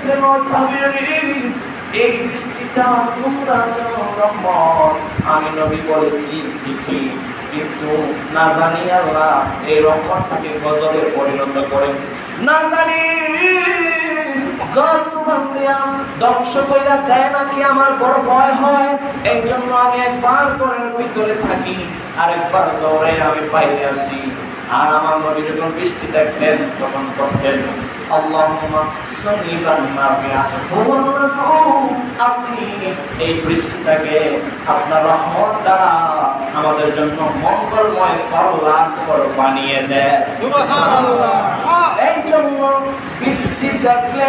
বলতেছেন ও সাহাবীরা, এই বৃষ্টিটা তোমরা যেন রহমত, আমি নবী বলেছি ঠিকই, কিন্তু না জানি আল্লাহ এই রহমতটাকে গজবে পরিণত করেন, না জানি জল তুফান দিয়া ধ্বংস কইরা দেয় নাকি আমার বড় ভয় হয়। এই জন্য আমি একবার ঘরের ভিতরে থাকি, আরেকবার দৌড়ে আমি বাইরে আসি। আর আমার নবী যখন বৃষ্টি দেখতেন তখন করতেন আল্লাহুম্মা সাল্লিবান নাফিয়া, আপনি এই বৃষ্টিটাকে আপনার রহমত দ্বারা আমাদের জন্য মঙ্গলময় কল্যাণকর বানিয়ে দেন, সুবহানাল্লাহ। এই জন্য বৃষ্টি দেখলে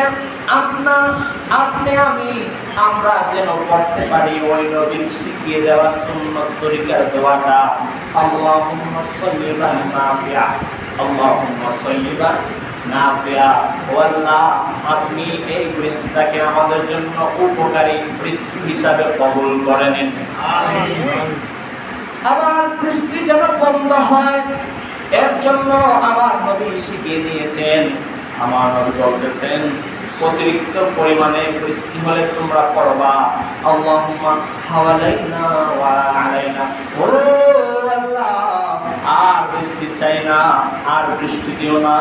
আমরা যেন করতে পারি ওই নবীর শিখিয়ে দেওয়া সুন্নত তরিকার দোয়াটা, আল্লাহুম্মা সাল্লিবান নাফিয়া, আল্লাহুম্মা সাল্লিবান নাফিয়া। ও আল্লাহ, আপনি এই বৃষ্টিটাকে আমাদের জন্য উপকারী বৃষ্টি হিসাবে কবুল করে নিন, আমিন। আবার বৃষ্টি যেন বন্ধ হয় এর জন্য আমার নবী শিখিয়ে দিয়েছেন। আমার নবী বলতেছেন অতিরিক্ত পরিমাণে বৃষ্টি হলে তোমরা পড়বা আল্লাহুম্মা হাওয়ালাইনা ওয়া আলাইনা, ও আল্লাহ আর বৃষ্টি চাই না, আর বৃষ্টি দিও না,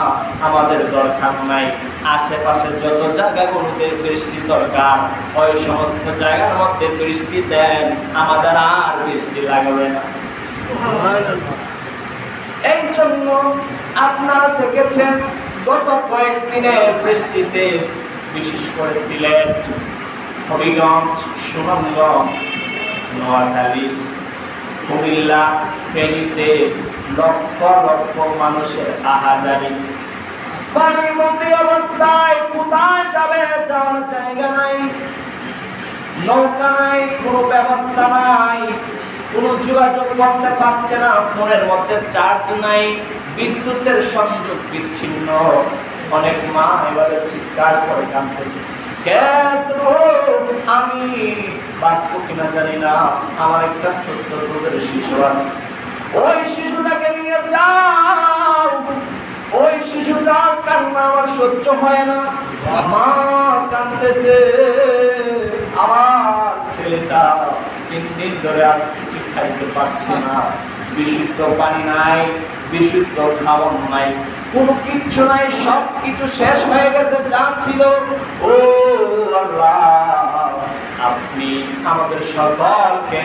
আমাদের দরকার নাই। আশেপাশে যত জায়গাগুলোতে বৃষ্টি দরকার ওই সমস্ত জায়গার মধ্যে বৃষ্টি দেন, আমাদের আর বৃষ্টি লাগবে না, সুবহানাল্লাহ। এই জন্য আপনারা দেখেছেন গত কয়েকদিনের বৃষ্টিতে, বিশেষ করে সিলেট, হবিগঞ্জ, সুনামগঞ্জ, নোয়াখালী, কুমিল্লা, ফেনীতে লক্ষ লক্ষ মানুষের আহাজারি, পানির মধ্যে অবস্থায় কোথায় যাবে যাওয়ার জায়গা নাই, নৌকা নাই, কোনো ব্যবস্থা নাই, কোনো যোগাযোগ করতে পারছে না, ফোনের মধ্যে চার্জ নাই, বিদ্যুতের সংযোগ বিচ্ছিন্ন। অনেক মা এবারে চিৎকার করে কাঁদতেছে, গ্যাস আমি বাঁচবো কিনা জানি না, আমার একটা ছোট্ট দুধের শিশু আছে, ওই শিশুটাকে নিয়ে যাও, ওই শিশুটার কান্না আমার সহ্য হয় না, মা কাঁদতেছে, আমার ছেলেটা 3 দিন ধরে আজ কিছু খাইতে পারছে না, বিশুদ্ধ পানি নাই, বিশুদ্ধ খাবার নাই, কোনো কিচ্ছু নাই, সব কিছু শেষ হয়ে গেছে যা ছিল। ও আল্লাহ, আপনি আমাদের সকলকে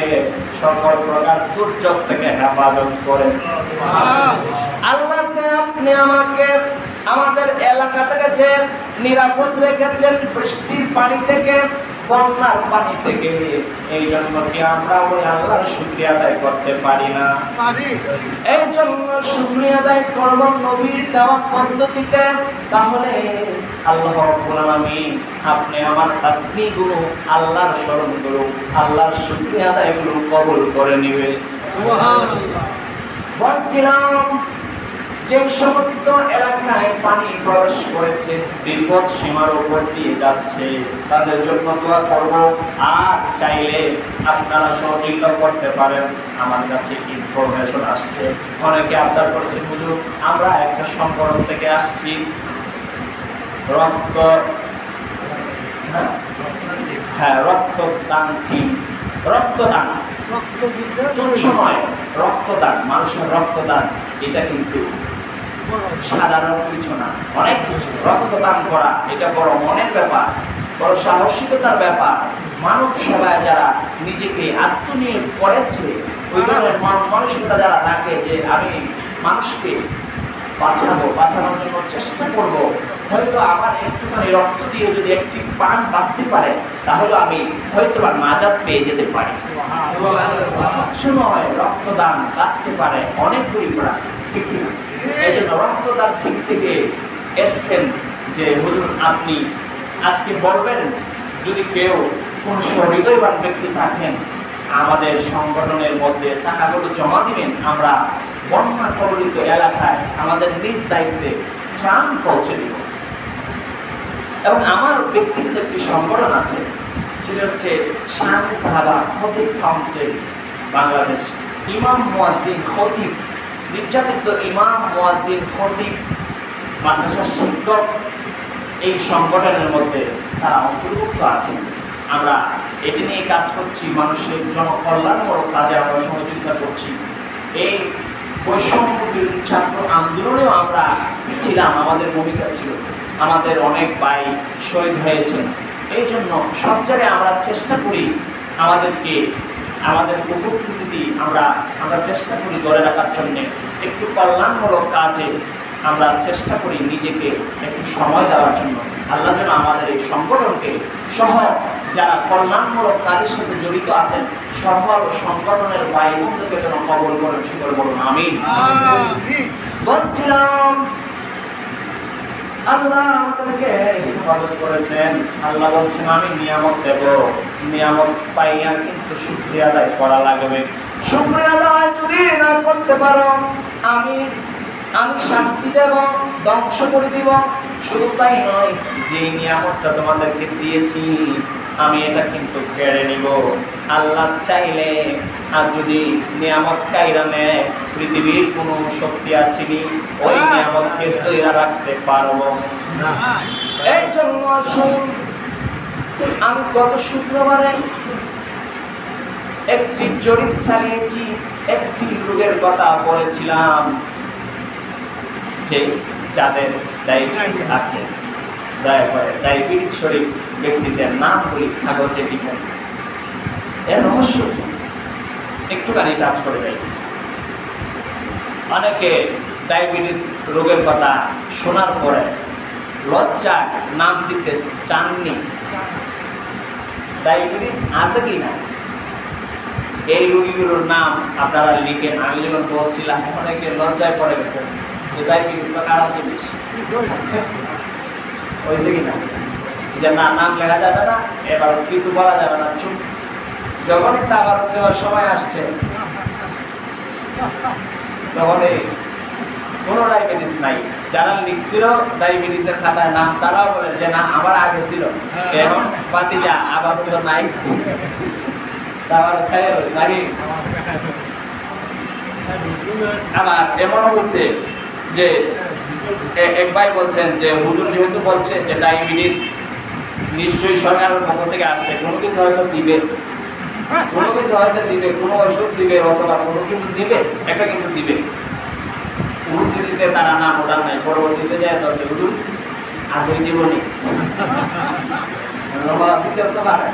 সকল প্রকার দুর্যোগ থেকে হেফাজত করেন, আল্লাহ। যে আপনি আমাকে আমাদের এলাকাটাকে যে নিরাপদ রেখেছেন বৃষ্টির পানি থেকে, বন্যার পানি থেকে, এই জন্য কি আমরা ওই আল্লাহর শুকরিয়া আদায় করতে পারি না? এই জন্য শুকরিয়া আদায় করব নবীর দেওয়া পদ্ধতিতে। তাহলে আল্লাহ রাব্বুল আলামিন আপনি আমার তাসবিহগুলো, আল্লাহর স্মরণগুলো, আল্লাহর শুকরিয়া আদায়গুলো কবুল করে নেবেন, সুবহানাল্লাহ। বলছিলাম যে সমস্ত এলাকায় পানি প্রবেশ করেছে, বিপদ সীমার উপর দিয়ে যাচ্ছে, তাদের জন্য দোয়া করব। আর চাইলে আপনারা সহযোগিতা করতে পারেন। আমার কাছে ইনফরমেশন আসছে, অনেকে আবদার করেছে, হুজুর আমরা একটা সংগঠন থেকে আসছি, রক্তদান টিম, রক্তদান তুচ্ছ নয়, রক্তদান, মানুষের রক্তদান এটা কিন্তু সাধারণ কিছু না, অনেক কিছু। রক্তদান করা এটা বড় মনের ব্যাপার, বড় সাহসিকতার ব্যাপার। মানব সেবায় যারা নিজেকে আত্মনিয়োগ করেছে, ওই ধরনের মানসিকতা যারা রাখে যে আমি মানুষকে বাঁচানোর জন্য চেষ্টা করব, হয়তো আমার একটুখানি রক্ত দিয়ে যদি একটি প্রাণ বাঁচতে পারে, তাহলে আমি হয়তো বা নাজাত পেয়ে যেতে পারি। নয়, রক্তদান বাঁচতে পারে অনেকগুলি প্রাণ, ঠিক না? এই জন্য রক্তদান ঠিক থেকে এসছেন যে হুজুর আপনি আজকে বলবেন, যদি কেউ কোন সহৃদয়বান ব্যক্তি থাকেন আমাদের সংগঠনের মধ্যে টাকাগুলো জমা দিবেন, আমরা বন্যা কবলিত এলাকায় আমাদের নিজ দায়িত্বে ত্রাণ পৌঁছে দিব। এবং আমার ব্যক্তিগত একটি সংগঠন আছে, সেটা হচ্ছে শাহে সাহাবা খতিব কাউন্সিল বাংলাদেশ, ইমাম মুয়াজ্জিন খতিব, নির্যাতিত ইমাম মুয়াজ্জিন খতিব, মাদ্রাসার শিক্ষক, এই সংগঠনের মধ্যে তারা অন্তর্ভুক্ত আছেন। আমরা এটি নিয়ে কাজ করছি, মানুষের জনকল্যাণমূলক কাজে আমরা সহযোগিতা করছি। এই বৈষম্য বিরোধী ছাত্র আন্দোলনেও আমরা ছিলাম, আমাদের ভূমিকা ছিল, আমাদের অনেক ভাই শহীদ হয়েছেন। এই জন্য সব জায়গায় আমরা চেষ্টা করি আমাদের উপস্থিতি আমরা চেষ্টা করি ধরে রাখার জন্যে। একটু কল্যাণমূলক কাজে আমরা চেষ্টা করি নিজেকে একটু সময় দেওয়ার জন্য। আল্লাহ যেন আমাদের এই সংগঠনকে সহ যারা কল্যাণমূলক কাজের সাথে জড়িত আছেন সকল সংগঠনের ভাই বন্ধুকে যেন কবল করেন, সকল বলুন আমিন। বলছিলাম আল্লাহ আমাদেরকে হেফাজত করেছেন। আল্লাহ বলছেন আমি নিয়ামত দেব, নিয়ামত পাইয়া কিন্তু শুকরিয়া আদায় করা লাগবে। শুকরিয়া আদায় যদি না করতে পারো আমি শাস্তি দেব, ধ্বংস করে দিব। শুধু তাই নয়, যে নিয়ামতটা তোমাদেরকে দিয়েছি আমি এটা কিন্তু কেড়ে নিব। আল্লাহ চাইলে আর যদি নিয়ামত কাইরা নেয় পৃথিবীর কোনো শক্তি আছে ওই নিয়ামতকে ধরে রাখতে পারবো না। এই জন্য আসুন, আমি গত শুক্রবারে একটি জরিপ চালিয়েছি, একটি রোগের কথা বলেছিলাম যে যাদের ডায়াবেটিস আছে দয়া করে ডায়াবেটিস শরীর ব্যক্তিদের নামগুলি কাগজে লিখুন। এর রহস্য একটুখানি কাজ করে দেয়। অনেকে ডায়াবেটিস রোগের কথা শোনার পরে লজ্জায় নাম দিতে চাননি। ডায়াবেটিস আছে কি না এই রোগীগুলোর নাম আপনারা লিখেন। আমি যখন বলছিলাম অনেকে লজ্জায় পড়ে গেছে যে ডায়াবেটিস তো খারাপ জিনিস হয়েছে কিনা, যে না নাম লেখা যাবে না, এবার কিছু বলা যাবে না, চুপ। যখন আবার দেওয়ার সময় আসছে তখন কোনো ডায়াবেটিস নাই। যারা লিখছিল ডায়াবেটিসের খাতায় নাম তারাও বলে যে না আমার আগে ছিল, এখন বাতিজা আপাতত নাই। আবার এমনও হয়েছে যে এক ভাই বলছেন যে হুজুর যেহেতু বলছে যে ডায়াবেটিস নিশ্চয়ই সরকারের পক্ষ থেকে আসছে, কোনো কিছু হয়তো দিবে, কোনো কিছু হয়তো দিবে, কোনো ওষুধ দিবে অথবা কোনো কিছু দিবে, একটা কিছু দিবে। উপস্থিতিতে তারা নাম ওঠান নাই, পরবর্তীতে যায় দশে হুজুর আসলে জীবনী দিতে হতে পারে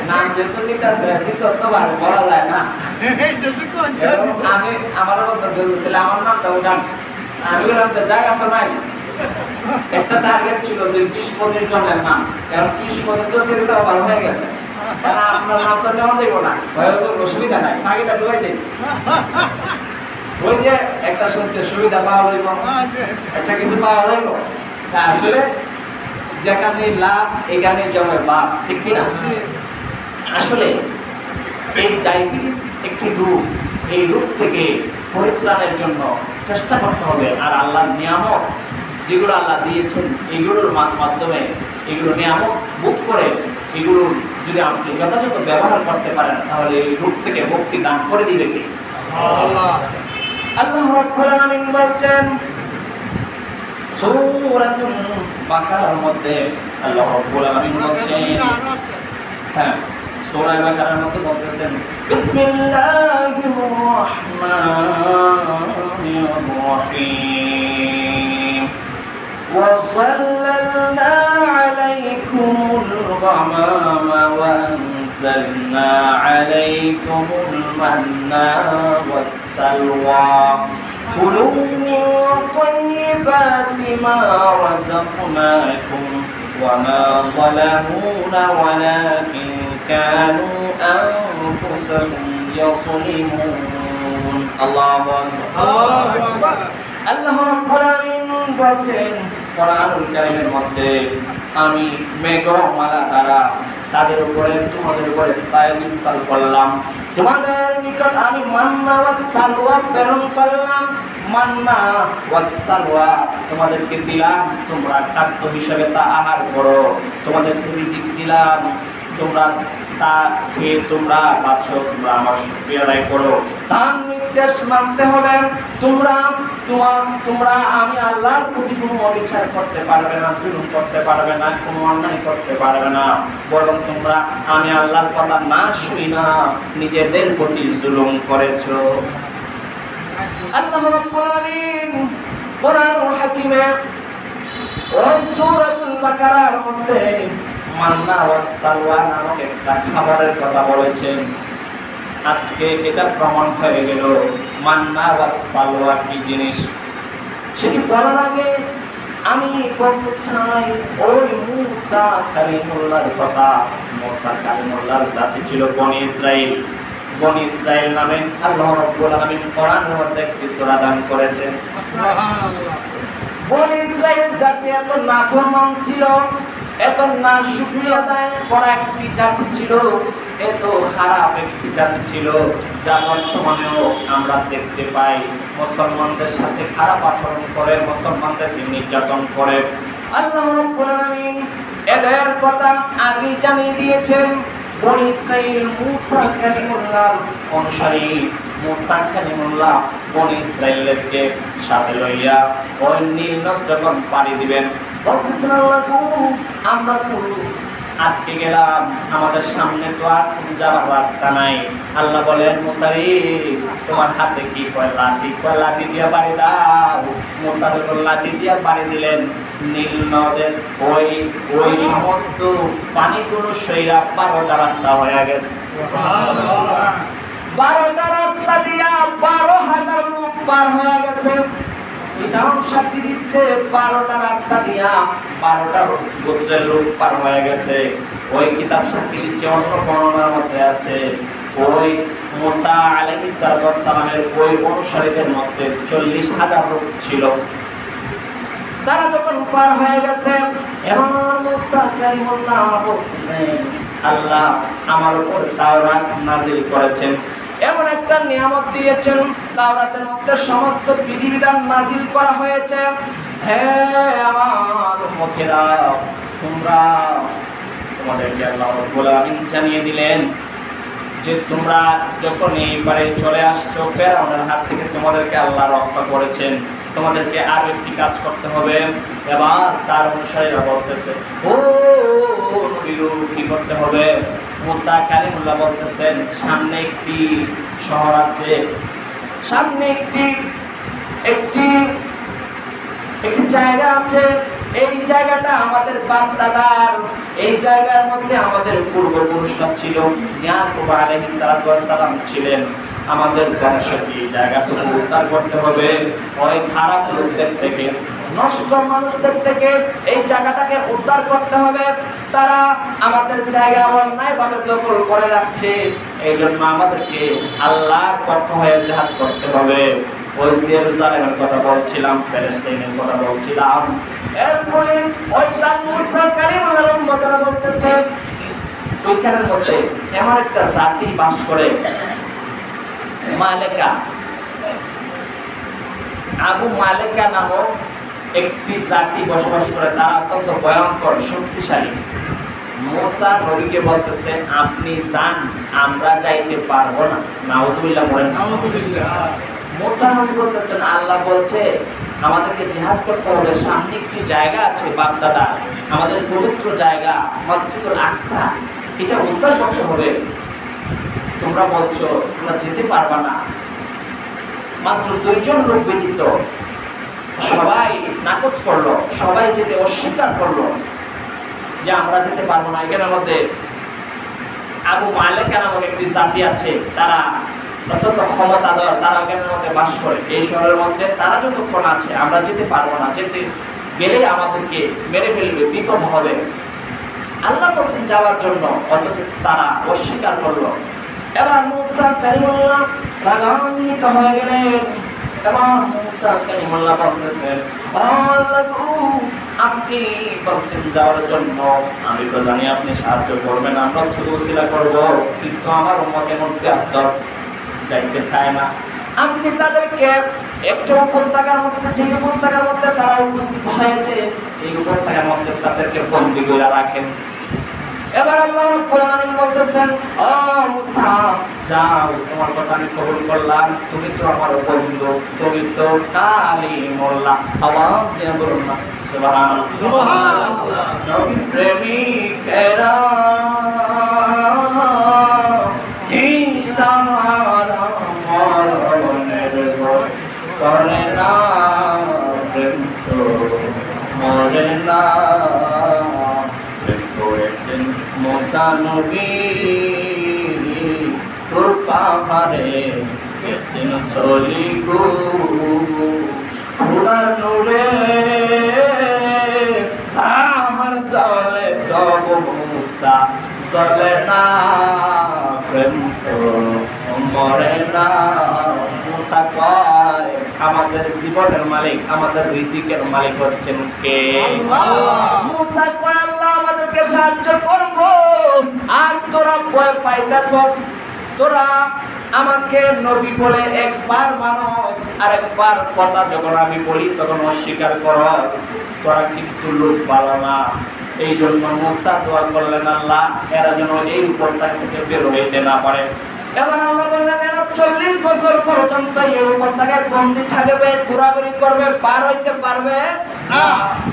নাম যেহেতু নিতে আছে দিতে হতে পারে, বলা যায় না। আমি আমার আমার নামটা উঠান, আমি বললাম তো জায়গা তো নাই। একটা টার্গেট ছিল যে 20-25 জনের নাম, কারণ 20-25 দিতে ভালো হয়ে গেছে। আপনার নাম তো নেওয়া দেবো না, অসুবিধা নাই, আগেটা ঢুকাই দেব। ওই যে একটা শুনছে সুবিধা পাওয়া যাইব, একটা কিছু পাওয়া যাইব। আসলে যেখানে লাভ এখানে জমে বাপ, ঠিক কিনা? আসলে এই ডায়াবেটিস একটি রোগ, এই রোগ থেকে পরিত্রাণের জন্য চেষ্টা করতে হবে। আর আল্লাহর নিয়ামত যেগুলো আল্লাহ দিয়েছেন এগুলোর মাধ্যমে এগুলো নিয়ামত ভোগ করে এগুলোর যদি আপনি যথাযথ ব্যবহার করতে পারেন তাহলে এই রোগ থেকে মুক্তি দান করে দিবে কে? আল্লাহ। আল্লাহ রাব্বুল আলামিন বলছেন সূরাতুল বাকারার মধ্যে, আল্লাহ রাব্বুল আলামিন বলছেন, হ্যাঁ সূরা বাকারার মধ্যে বলতেছেন বিসমিল্লাহির রহমানির রহিম وَظَلَّلْنَا عَلَيْكُمُ الْغَمَامَ وَأَنزَلْنَا عَلَيْكُمُ الْمَنَّ وَالسَّلْوَىٰ كُلُوا مِن طَيِّبَاتِ مَا رَزَقْنَاكُمْ وَمَا ظَلَمُونَا وَلَكِن كَانُوا أَنفُسَهُمْ يَظْلِمُونَ الله أكبر আল্লাহ রাব্বুল আলামিন বলেন কোরআনুল কারীমের মধ্যে আমি মেঘমালা দ্বারা তাদের উপরে তোমাদের উপরে স্থায়ী করলাম, তোমাদের নিকট আমি মান্না ওয়াস সালওয়া প্রেরণ করলাম। মান্না ওয়াস সালওয়া তোমাদেরকে দিলাম, তোমরা খাদ্য হিসেবে তা আহার করো, তোমাদেরকে রিজিক দিলাম, তোমরা তা খেয়ে তোমরা বাঁচো, তোমরা আমার শুকরিয়া আদায় করো। তার নির্দেশ মানতে হবে। তোমরা আমি আল্লাহর প্রতি কোনো অবিচার করতে পারবে না, জুলুম করতে পারবে না, কোনো অন্যায় করতে পারবে না, বরং তোমরা আমি আল্লাহর কথা না শুনি না নিজেদের প্রতি জুলুম করেছো। আল্লাহ রাব্বুল আলামিন কোরআনুল হাকিমে ওই সূরাতুল বাকারার মধ্যে মান্না ওয়াস সালওয়া নামক একটা খাবারের কথা বলেছেন। আজকে এটা প্রমাণ হয়ে গেল মান্না ওয়াস সালওয়া কি জিনিস। সেটি বলার আগে আমি বলতে চাই ওই মুসা কালিমুল্লাহর কথা। মুসা কালিমুল্লাহর জাতি ছিল বনি ইসরাইল। বনি ইসরাইল নামে আল্লাহ রাব্বুল আলামিন কোরআনের মধ্যে একটি সূরা দান করেছেন। সুবহানাল্লাহ। বনি ইসরাইল জাতি এত নাফরমান ছিল, এত নাশুকরিয়া আদায় করা একটি জাতি ছিল, এত খারাপ একটি জাতি ছিল, যা বর্তমানেও আমরা দেখতে পাই। মুসলমানদের সাথে খারাপ আচরণ করে, মুসলমানদেরকে নির্যাতন করে। আল্লাহ রাব্বুল আলামিন এদের কথা আগেই জানিয়ে দিয়েছেন। বনি ইসরাইল মুসা কালিমুল্লাহ অনুসারী। মুসা কালিমুল্লাহ বনি ইসরাইলকে সাথে লইয়া ওই নীল নদ যখন পাড়ি দিবেন, বলতেছেন আল্লাহ আমরা তো আটকে গেলাম, আমাদের সামনে তো আর যাওয়ার রাস্তা নাই। আল্লাহ বলেন মুসা রে তোমার হাতে কি কয় লাঠি, কয় লাঠি দিয়া বাড়ি দাও। মুসা যখন লাঠি দিয়া বাড়ি দিলেন, নীল নদের ওই সমস্ত পানিগুলো সইরা 12টা রাস্তা হয়ে গেছে। 12টা রাস্তা দিয়া 12,000 লোক পার হয়ে গেছে। কিতাব সাক্ষী দিচ্ছে 12টা রাস্তা দিয়া 12টা গোত্রের লোক পার হয়ে গেছে। ওই কিতাব সাক্ষী দিচ্ছে, অন্য বর্ণনার মধ্যে আছে ওই মুসা আলাইহিস সালামের ওই অনুসারীদের মধ্যে 40,000 লোক ছিল। তারা যখন পার হয়ে গেছে, এবং মুসা কালিমুল্লাহ বলছেন আল্লাহ আমার উপর তাওরাত নাযিল করেছেন, এমন একটা নিয়ামত দিয়েছেন, তাওরাতের মধ্যে সমস্ত বিধিবিধান নাযিল করা হয়েছে। হে আমার উম্মতেরা, তোমাদেরকে আল্লাহ রাব্বুল আলামিন জানিয়ে দিলেন যে তোমরা যখন এইবারে চলে আসছো ফেরাউনের হাত থেকে তোমাদেরকে আল্লাহ রক্ষা করেছেন, তোমাদেরকে আর একটি কাজ করতে হবে। এবার তার অনুসারীরা বলতেছে ও কি করতে হবে? মুসা কালিমুল্লাহ বলতেছেন সামনে একটি শহর আছে, সামনে একটি জায়গা আছে, এই জায়গাটা আমাদের বাপ দাদার, এই জায়গার মধ্যে আমাদের পূর্বপুরুষরা ছিল, ইয়াকুব আলাইহিস সালাম ছিলেন। আমাদের বংশকে এই জায়গাটুকু উদ্ধার করতে হবে ওই খারাপ লোকদের থেকে, নষ্ট মানুষদের থেকে এই জায়গাটাকে উদ্ধার করতে হবে। তারা আমাদের জায়গা অন্যায়ভাবে দখল করে রাখছে, এই জন্য আমাদেরকে আল্লাহর পক্ষ হয়ে জিহাদ করতে হবে। ওই জেরুজালেমের কথা বলছিলাম, প্যালেস্টাইনের কথা বলছিলাম। এরপরে ওই মুসা কালিমুল্লাহর উম্মতরা বলতেছে ওইখানের মধ্যে এমন একটা জাতি বাস করে, মালেকা, আবু মালেকা নামক একটি জাতি বসবাস করে। তারা অত্যন্ত ভয়ঙ্কর, শক্তিশালী। মুসা নবীকে বলতেছে আপনি যান, আমরা যাইতে পারবো না। নাউযুবিল্লাহ বলেন। মুসা নবী বলতেছেন আল্লাহ বলছে আমাদেরকে জিহাদ করতে হবে, সামনে একটি জায়গা আছে বাগদাদা, আমাদের পবিত্র জায়গা মসজিদুল আকসা, এটা উদ্ধার করতে হবে। তোমরা বলছো তোমরা যেতে পারবা না। মাত্র 2 জন লোক ব্যতীত সবাই নাকচ করলো, সবাই যেতে অস্বীকার করলো যে আমরা যেতে পারবো না। এখানের মধ্যে আবু মালেকা নামক একটি জাতি আছে, তারা অত্যন্ত ক্ষমতাধর, তারা এখানের মধ্যে বাস করে। এই শহরের মধ্যে তারা যতক্ষণ আছে আমরা যেতে পারবো না, যেতে গেলে আমাদেরকে মেরে ফেলবে, বিপদ হবে। আল্লাহ বলছেন যাওয়ার জন্য, অথচ তারা অস্বীকার করলো। এবার মুসা কালিমুল্লাহ রাগান্বিত হয়ে গেলেন। এবার মুসা কালিমুল্লাহ বলতেছেন আপনি বলছেন যাওয়ার জন্য, আমি তো জানি আপনি সাহায্য করবেন, আমরা শুধু ওসিলা করবো, কিন্তু আমার উম্মতের মধ্যে আপনার যাইতে চায় না। আপনি তাদেরকে একটা উপত্যকার মধ্যে, যে উপত্যকার মধ্যে তারা উপস্থিত হয়েছে, এই উপত্যকার মধ্যে তাদেরকে বন্দী করে রাখেন। এবার আল্লাহ রাব্বুল আলামিন বলতেছেন, ও মুসা যাও, তোমার কথা আমি কবুল করলাম, তুমি তো আমার বন্ধু, তুমি তো কালিমুল্লাহ। আওয়াজ দিয়ে বলুন না সুবহানাল্লাহ। সুবহানাল্লাহ। নবী প্রেমিকেরা ইশারা মরণের ভয় করে না, প্রেম তো মরে না। প্রেম করেছেন মুসা নবী তোর পাহাড়ে গেছেন চলি গো, পুরার নূরে আমার জলে তব মুসা চলে না, প্রেম তো মরে না। মুসা কয় আমাদের জীবনের মালিক, আমাদের রিজিকের মালিক হচ্ছেন কে? আল্লাহ। মুসা কয় আল্লাহ আমাদেরকে সাহায্য করব, আর তোরা ভয় পাইতাছস, তোরা আমাকে নবী বলে একবার মানুষ আর একবার কথা যখন আমি বলি তখন অস্বীকার করস, তোরা কিন্তু লোক ভালো না। এই জন্য মুসা দোয়া করলেন আল্লাহ এরা যেন এই উপত্যকা থেকে বের হইতে না পারে। এবার আল্লাহ বললেন এরা 40 বছর পর্যন্ত এই উপত্যকায় বন্দী থাকবে, ঘোরাঘুরি করবে, পার হইতে পারবে না,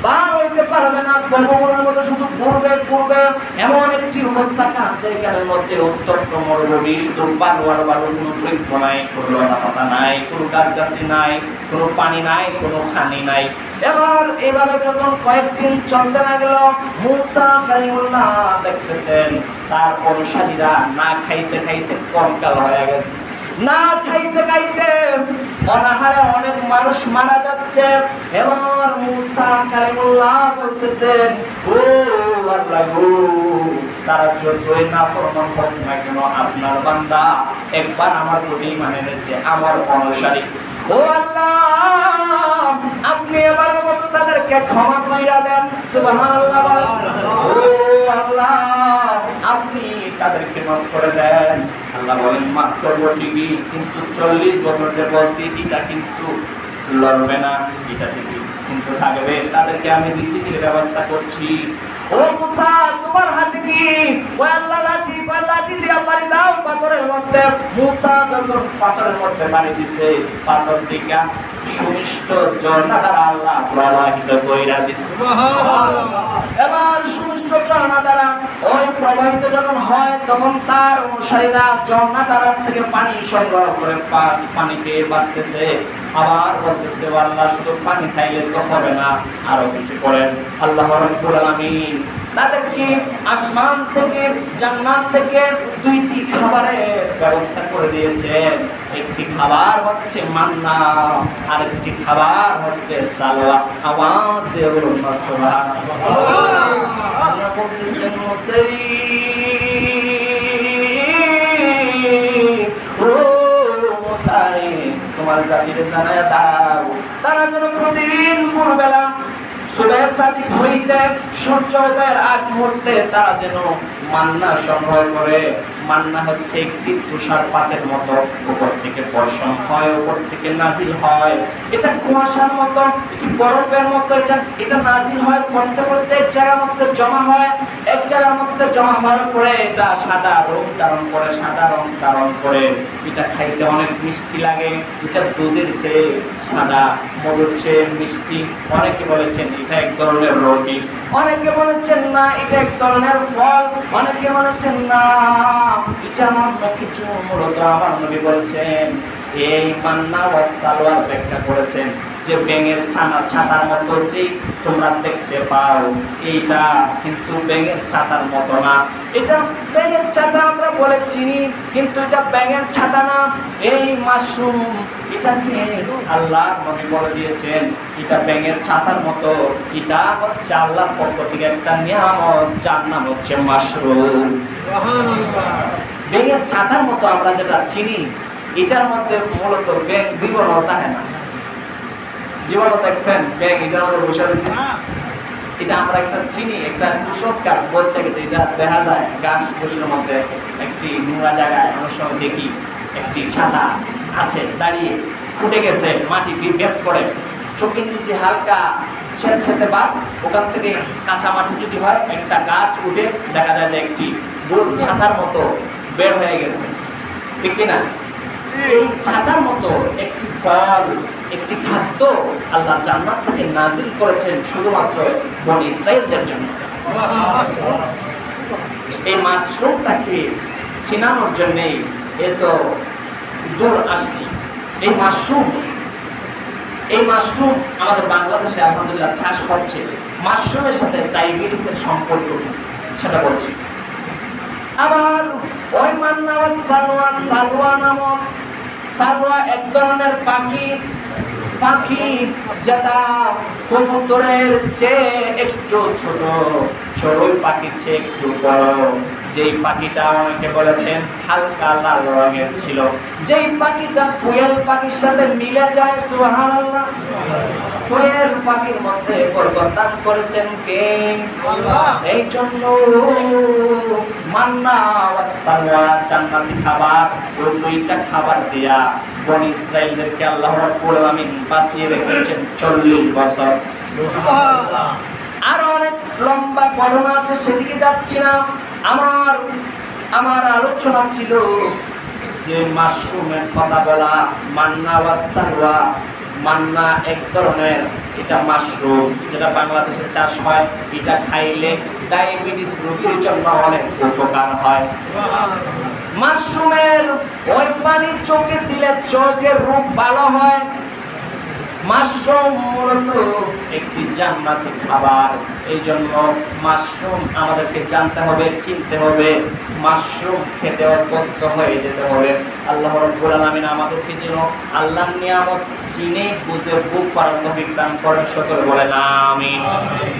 পার হইতে পারবে না। বর্বরের মতো শুধু ঘুরবে ঘুরবে। এমন একটি উপত্যকা আছে এখানের মধ্যে উত্তপ্ত মরুভূমি, শুধু বালু আর বালু, কোনো বৃক্ষ নাই, কোনো লতা পাতা নাই, কোনো গাছগাছালি নাই, কোনো পানি নাই, কোনো খানি নাই। এবার এভাবে যখন কয়েকদিন চলতে লাগলো, মুসা কালিমুল্লাহ দেখতেছেন তার অনুসারীরা না খাইতে খাইতে কঙ্কাল হয়ে গেছে, না খাইতে খাইতে অনাহারে অনেক মানুষ মারা যাচ্ছে। এবার মুসা কালিমুল্লাহ বলতেছেন, ও আল্লাহ গো, তারা যতই নাফরমান হোক না কেন আপনার বান্দা একবার আমার প্রতি মানে এনেছে, আমার অনুসারী। ও আল্লাহ আপনি এবারের মতো তাদেরকে ক্ষমা কইরা দেন। সুবহানাল্লাহ। ও আল্লাহ আপনি তাদেরকে মাফ করে দেন। আল্লাহ বলেন মাফ করবো ঠিকই, কিন্তু 40 বছর যে বলছি এটা কিন্তু লড়বে না, এটা ঠিকই কিন্তু থাকবে, তাদেরকে আমি রিজিকের ব্যবস্থা করছি। ও মুসা তোমার হাতে কি? ওই আল্লাহ লাঠি দিয়া পানি দাও পাথরের মধ্যে। মুসা যখন পাথরের মধ্যে পানি দিছে, পাথর দিকে সুমিষ্ট ঝর্ণা দ্বারা আল্লাহ প্রবাহিত কইরা দিছে। এবার সুমিষ্ট ঝর্ণা দ্বারা ওই প্রবাহিত যখন হয় তখন তার অনুসারীরা ঝর্ণা দ্বারা থেকে পানি সংগ্রহ করে পানি পেয়ে বাঁচতেছে। আবার বলতেছে আল্লাহ শুধু পানি খাইলে তো হবে না, আরো কিছু করেন। আল্লাহ রাব্বুল আলামিন তাদেরকে আসমান থেকে জান্নাত থেকে 2টি খাবারের ব্যবস্থা করে দিয়েছেন। একটি খাবার হচ্ছে মান্না, আর একটি খাবার হচ্ছে সালওয়া। আওয়াজ দিয়ে বলুন সুবহানাল্লাহ। আল্লাহ বলতেছেন মুসাই ও মুসাই তোমার জাতির জানায়া দাও তারা যেন প্রতিদিন ভোরবেলা সুবহ সাদিক হইতে সূর্যোদয়ের আগ মুহূর্তে তারা যেন মান্না সংগ্রহ করে। মান্না হচ্ছে একটি তুষারপাতের মতো উপর থেকে বর্ষণ হয়, উপর থেকে নাজিল হয়। এটা কুয়াশার মতো, এটি বরফের মতো, এটা নাজিল হয় করতে করতে এক জায়গার মধ্যে জমা হয়। এক জায়গার মধ্যে জমা হওয়ার পরে এটা সাদা রং ধারণ করে, সাদা রং ধারণ করে। এটা খাইতে অনেক মিষ্টি লাগে। এটা দুধের চেয়ে সাদা, মধুর চেয়ে মিষ্টি। অনেকে বলেছেন এটা এক ধরনের রোটি, অনেকে বলেছেন না এটা এক ধরনের ফল, অনেকে বলেছেন না এটা অন্য কিছু। মূলত আমার নবী বলছেন এই মান্না ওয়াস সালওয়ার ব্যাখ্যা করেছেন যে ব্যাঙের ছাতার মতো যে তোমরা দেখতে পাও, এইটা কিন্তু ব্যাঙের ছাতার মতো না। এটা ব্যাঙের ছাতা আমরা বলে চিনি, কিন্তু এটা ব্যাঙের ছাতা না। এই মাশরুম এটাকে আল্লাহ নবী বলে দিয়েছেন এটা ব্যাঙের ছাতার মতো। এটা হচ্ছে আল্লাহর পক্ষ থেকে একটা নিয়ামত, যার নাম হচ্ছে মাশরুম। সুবহানাল্লাহ। ব্যাঙের ছাতার মতো আমরা যেটা চিনি, এটার মধ্যে মূলত ব্যাঙ জীবনও থাকে না। জীবনও দেখছেন ব্যাঙ এটার মধ্যে বসে রয়েছে, এটা আমরা একটা চিনি, একটা কুসংস্কার বলছে। কিন্তু এটা দেখা যায় গাছ বসের মধ্যে একটি নোংরা জায়গায় অনেক সময় দেখি একটি ছাতা আছে দাঁড়িয়ে, ফুটে গেছে, মাটি ভেদ করে, চোখের নিচে হালকা স্যাঁতস্যাঁতে বা ওখান থেকে কাঁচা মাটি যদি হয় একটা গাছ উঠে দেখা যায় যে একটি গোল ছাতার মতো বের হয়ে গেছে, ঠিক কিনা? এই ছাতার মতো একটি ফল, একটি খাদ্য আল্লাহ জান্নাত থেকে নাজিল করেছেন শুধুমাত্র বনি ইসরাঈলদের জন্য। এই মাশরুমটাকে চিনানোর জন্যই এত দূর আসছি। এই মাশরুম আমাদের বাংলাদেশে আলহামদুলিল্লাহ চাষ হচ্ছে। মাশরুমের সাথে ডায়াবেটিসের সম্পর্ক সেটা বলছি। আবার ওই মান্না সালওয়া নামক সালওয়া এক ধরনের পাখি যেটা কবুতরের চেয়ে একটু ছোট, ওই পাখির চেয়ে একটু বড়। যেই পাখিটা অনেকে বলেছেন হালকা লাল রঙের ছিল, যেই পাখিটা কোয়েল পাখির সাথে মিলে যায়, সুবহানাল্লাহ। কোয়েল পাখির মধ্যে বরকত দান করেছেন কে? আল্লাহ। এই জন্য মান্না ওয়া সালওয়া জান্নাতি খাবার, ওই দুইটা খাবার দিয়া বনি ইসরাঈলদেরকে আল্লাহ রাব্বুল আলামিন বাঁচিয়ে রেখেছেন 40 বছর। সুবহানাল্লাহ। আরো অনেক লম্বা ঘটনা আছে, সেদিকে যাচ্ছি না। আমার আলোচনা ছিল যে মাশরুমের কথা বলা। মান্না ওয়া সালওয়া, মান্না এক ধরনের এটা মাশরুম যেটা বাংলাদেশে চাষ হয়। এটা খাইলে ডায়াবেটিস রোগীর জন্য অনেক উপকার হয়। মাশরুমের ওই পানি চোখে দিলে চোখের রোগ ভালো হয়। মাশরুম মূলত একটি জান্নাতি খাবার। এই জন্য মাশরুম আমাদেরকে জানতে হবে, চিনতে হবে, মাশরুম খেতে অভ্যস্ত হয়ে যেতে হবে। আল্লাহ রাব্বুল আলামিন আমাদেরকে যেন আল্লাহর নিয়ামত চিনে বুঝে বুক করার তৌফিক দান করেন। সকলে বলেন আমিন।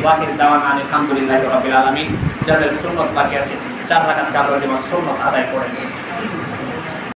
ওয়াহিদ দাওয়ানা আলহামদুলিল্লাহি রাব্বিল আলামিন। যাদের সুন্নাত বাকি আছে 4 রাকাত কাবর যেন সুন্নাত আদায় করেন।